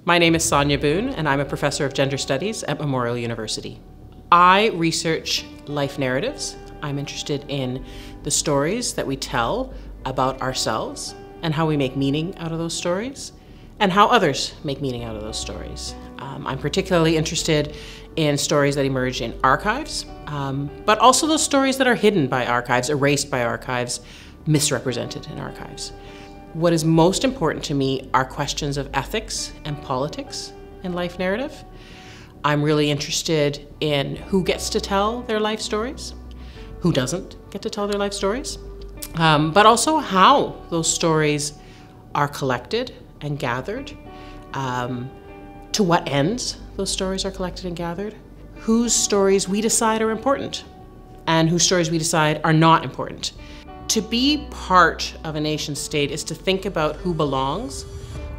My name is Sonja Boon, and I'm a professor of gender studies at Memorial University. I research life narratives. I'm interested in the stories that we tell about ourselves and how we make meaning out of those stories and how others make meaning out of those stories. I'm particularly interested in stories that emerge in archives, but also those stories that are hidden by archives, erased by archives, misrepresented in archives. What is most important to me are questions of ethics and politics in life narrative. I'm really interested in who gets to tell their life stories, who doesn't get to tell their life stories, but also how those stories are collected and gathered, to what ends those stories are collected and gathered, whose stories we decide are important, and whose stories we decide are not important. To be part of a nation state is to think about who belongs,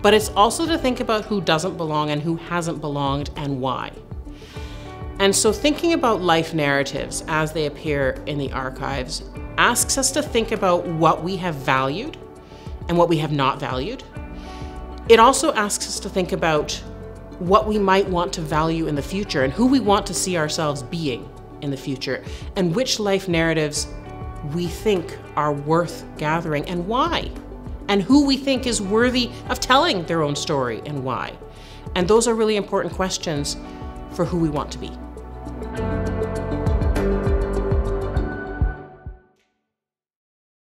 but it's also to think about who doesn't belong and who hasn't belonged and why. And so thinking about life narratives as they appear in the archives asks us to think about what we have valued and what we have not valued. It also asks us to think about what we might want to value in the future and who we want to see ourselves being in the future, and which life narratives we think are worth gathering and why, and who we think is worthy of telling their own story and why. And those are really important questions for who we want to be.